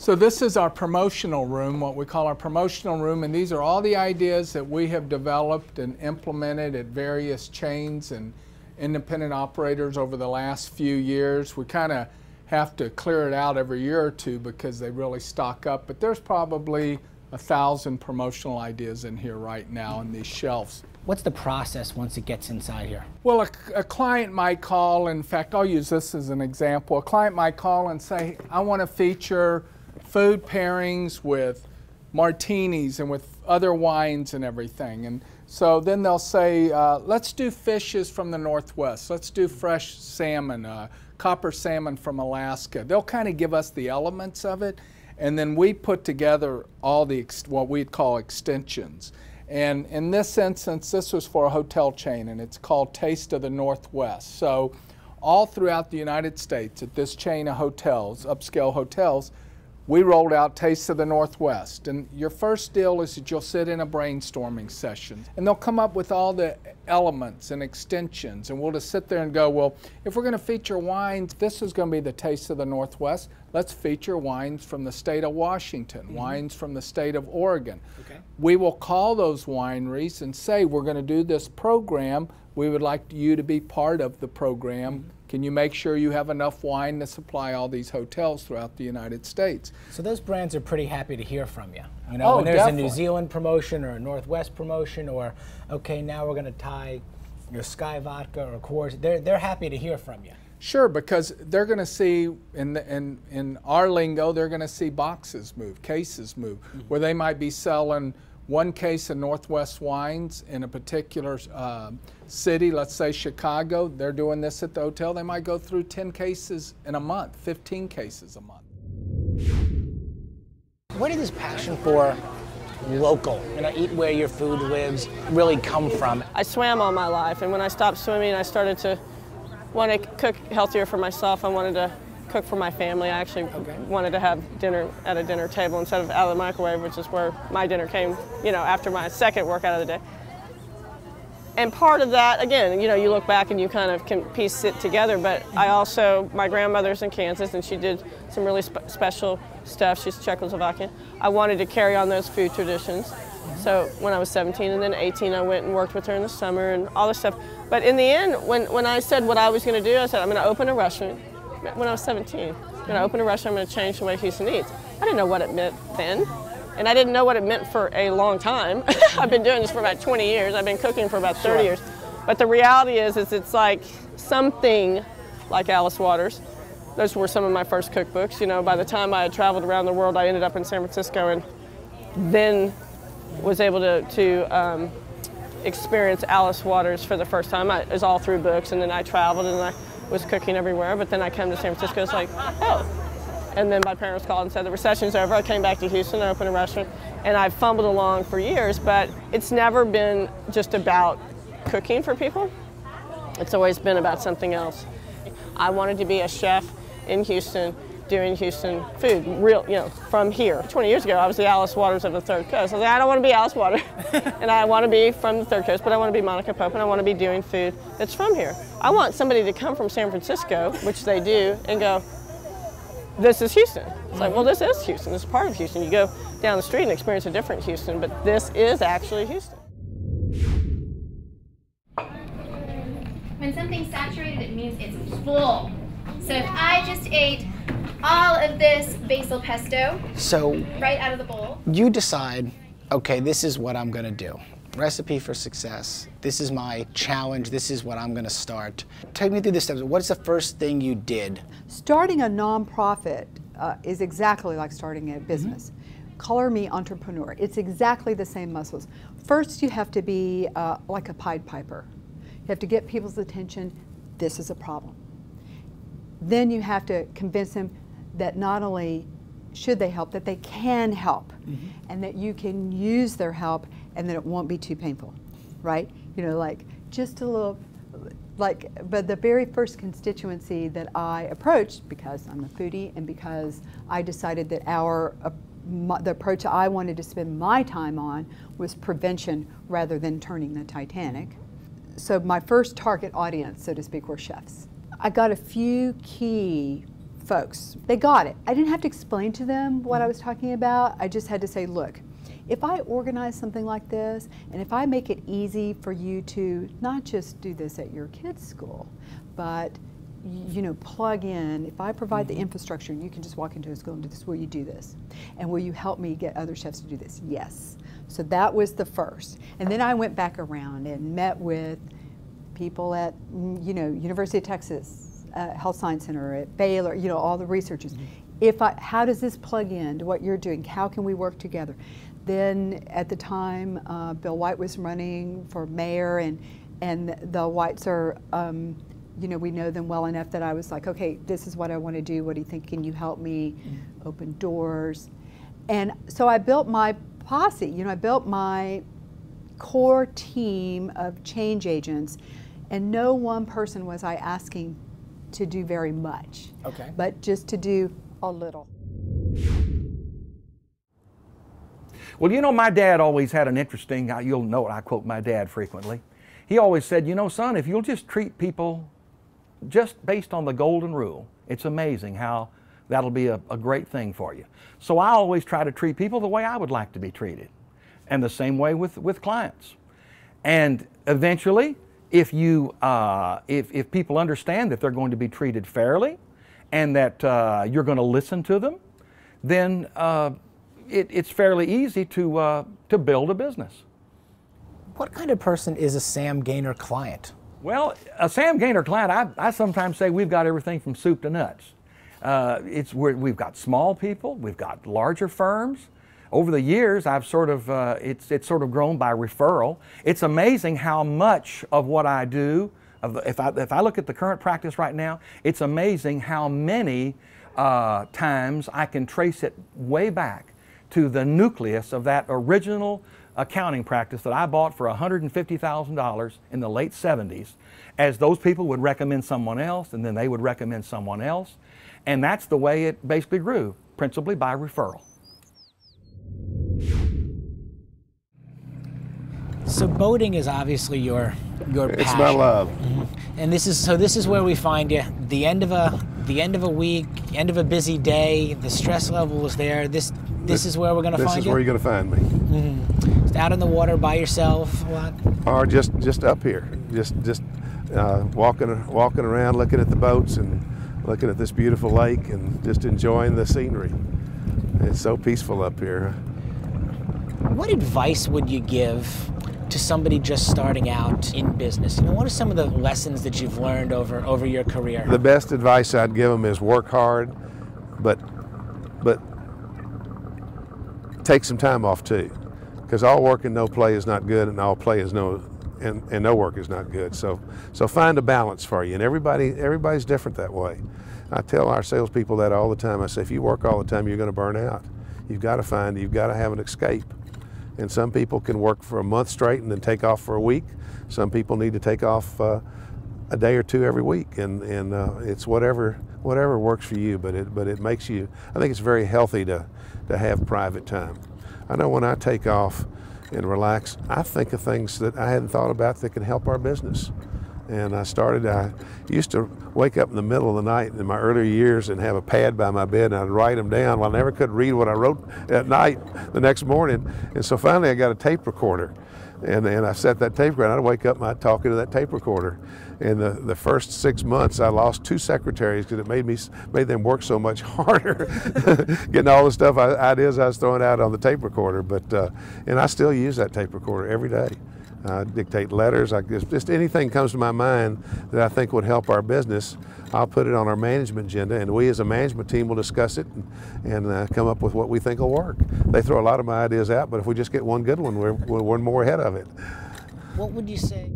So this is our promotional room, what we call our promotional room, and these are all the ideas that we have developed and implemented at various chains and independent operators over the last few years. We kind of have to clear it out every year or two because they really stock up, but there's probably 1,000 promotional ideas in here right now on these shelves. What's the process once it gets inside here? Well, a client might call, in fact, I'll use this as an example. A client might call and say, I want to feature food pairings with martinis and with other wines and everything. And so then they'll say, let's do fishes from the Northwest. Let's do fresh salmon, copper salmon from Alaska. They'll kind of give us the elements of it, and then we put together all the what we'd call extensions. And in this instance, this was for a hotel chain, and it's called Taste of the Northwest. So all throughout the United States, at this chain of hotels, upscale hotels, we rolled out Taste of the Northwest. And your first deal is that you'll sit in a brainstorming session, and they'll come up with all the elements and extensions, and we'll just sit there and go, well, if we're going to feature wines, this is going to be the Taste of the Northwest. Let's feature wines from the state of Washington, wines from the state of Oregon. Okay. We will call those wineries and say, we're going to do this program. We would like you to be part of the program. Can you make sure you have enough wine to supply all these hotels throughout the United States? So those brands are pretty happy to hear from you. You know, when there's definitely a New Zealand promotion or a Northwest promotion, or okay, now we're going to tie your Sky Vodka or Coors, they're happy to hear from you. Sure, because they're going to see, in our lingo, they're going to see boxes move, cases move, where they might be selling one case of Northwest wines in a particular city, let's say Chicago. They're doing this at the hotel. They might go through 10 cases in a month, 15 cases a month. Where did this passion for local, eat where your food lives, really come from? I swam all my life, and when I stopped swimming, I started to want to cook healthier for myself. I wanted to cook for my family. I actually wanted to have dinner at a dinner table instead of out of the microwave, which is where my dinner came, after my second workout of the day. And part of that, again, you look back and you kind of can piece it together, but I also, my grandmother's in Kansas and she did some really special stuff. She's Czechoslovakian. I wanted to carry on those food traditions. So when I was 17 and then 18, I went and worked with her in the summer and all this stuff. But in the end, when I said what I was going to do, I said, I'm going to open a restaurant. When I was 17, I'm going to open a restaurant, I'm going to change the way Houston eats. I didn't know what it meant then, and I didn't know what it meant for a long time. I've been doing this for about 20 years. I've been cooking for about 30 years. But the reality is it's like something like Alice Waters. Those were some of my first cookbooks. By the time I had traveled around the world, I ended up in San Francisco and then was able to experience Alice Waters for the first time. It was all through books, and then I traveled and I was cooking everywhere, but then I came to San Francisco, it's like, oh. And then my parents called and said the recession's over. I came back to Houston, I opened a restaurant, and I've fumbled along for years, but it's never been just about cooking for people. It's always been about something else. I wanted to be a chef in Houston, doing Houston food, from here. 20 years ago, I was the Alice Waters of the Third Coast. I was like, I don't want to be Alice Waters, and I want to be from the Third Coast, but I want to be Monica Pope, and I want to be doing food that's from here. I want somebody to come from San Francisco, which they do, and go, this is Houston. It's like, well, this is Houston. This is part of Houston. You go down the street and experience a different Houston, but this is actually Houston. When something's saturated, it means it's full. So if I just ate all of this basil pesto right out of the bowl. You decide, okay, this is what I'm going to do. Recipe for success. This is my challenge. This is what I'm going to start. Take me through the steps. What's the first thing you did? Starting a nonprofit is exactly like starting a business. Color Me Entrepreneur. It's exactly the same muscles. First, you have to be like a Pied Piper. You have to get people's attention. This is a problem. Then you have to convince them that not only should they help, that they can help, and that you can use their help and that it won't be too painful, right? Like just a little, but the very first constituency that I approached, because I'm a foodie and because I decided that the approach I wanted to spend my time on was prevention rather than turning the Titanic. So my first target audience, so to speak, were chefs. I got a few key folks. They got it. I didn't have to explain to them what I was talking about. I just had to say, look, if I organize something like this, and if I make it easy for you to not just do this at your kids' school, but plug in, if I provide the infrastructure, you can just walk into a school and do this, will you do this? And will you help me get other chefs to do this? Yes. So that was the first. And then I went back around and met with people at, University of Texas, Health Science Center, at Baylor, all the researchers. How does this plug in to what you're doing? How can we work together? Then at the time, Bill White was running for mayor, and the Whites are, we know them well enough that I was like, okay, this is what I want to do. What do you think? Can you help me open doors? And so I built my posse. I built my core team of change agents, and no one person was I asking to do very much, but just to do a little. Well, my dad always had an interesting, you'll know it, I quote my dad frequently. He always said, son, if you'll just treat people just based on the golden rule, it's amazing how that'll be a great thing for you. So I always try to treat people the way I would like to be treated, and the same way with clients. And eventually, if people understand that they're going to be treated fairly, and that you're going to listen to them, then it's fairly easy to build a business. What kind of person is a Sam Gaynor client? Well, a Sam Gaynor client, I sometimes say we've got everything from soup to nuts. We've got small people, we've got larger firms. Over the years, I've it's sort of grown by referral. It's amazing how much of what I do, if I look at the current practice right now, it's amazing how many times I can trace it way back to the nucleus of that original accounting practice that I bought for $150,000 in the late 70s, as those people would recommend someone else, and then they would recommend someone else. And that's the way it basically grew, principally by referral. So boating is obviously your passion. It's my love. Mm-hmm. And this is where we find you. The end of a week, end of a busy day. The stress level is there. This is where we're going to find you. This is where you're going to find me. Mm-hmm. Just out in the water by yourself. What? Or just up here, just walking around, looking at the boats and looking at this beautiful lake and just enjoying the scenery. It's so peaceful up here. What advice would you give to somebody just starting out in business? What are some of the lessons that you've learned over your career? The best advice I'd give them is work hard, but take some time off too, because all work and no play is not good, and all play is no work is not good. So find a balance for you, and everybody's different that way. I tell our salespeople that all the time. I say, if you work all the time, you're going to burn out. You've got to have an escape. And some people can work for a month straight and then take off for a week. Some people need to take off a day or two every week, and it's whatever works for you. But it makes you. I think it's very healthy to have private time. I know when I take off and relax, I think of things that I hadn't thought about that can help our business. And I used to wake up in the middle of the night in my earlier years and have a pad by my bed, and I'd write them down. Well, I never could read what I wrote at night the next morning. And so finally I got a tape recorder. And I set that tape recorder, and I'd wake up and I'd talk into that tape recorder. And the first 6 months I lost 2 secretaries because it made them work so much harder getting all the ideas I was throwing out on the tape recorder. And I still use that tape recorder every day. I dictate letters. Just anything comes to my mind that I think would help our business, I'll put it on our management agenda, and we as a management team will discuss it and come up with what we think will work. They throw a lot of my ideas out, but if we just get one good one, we're more ahead of it. What would you say?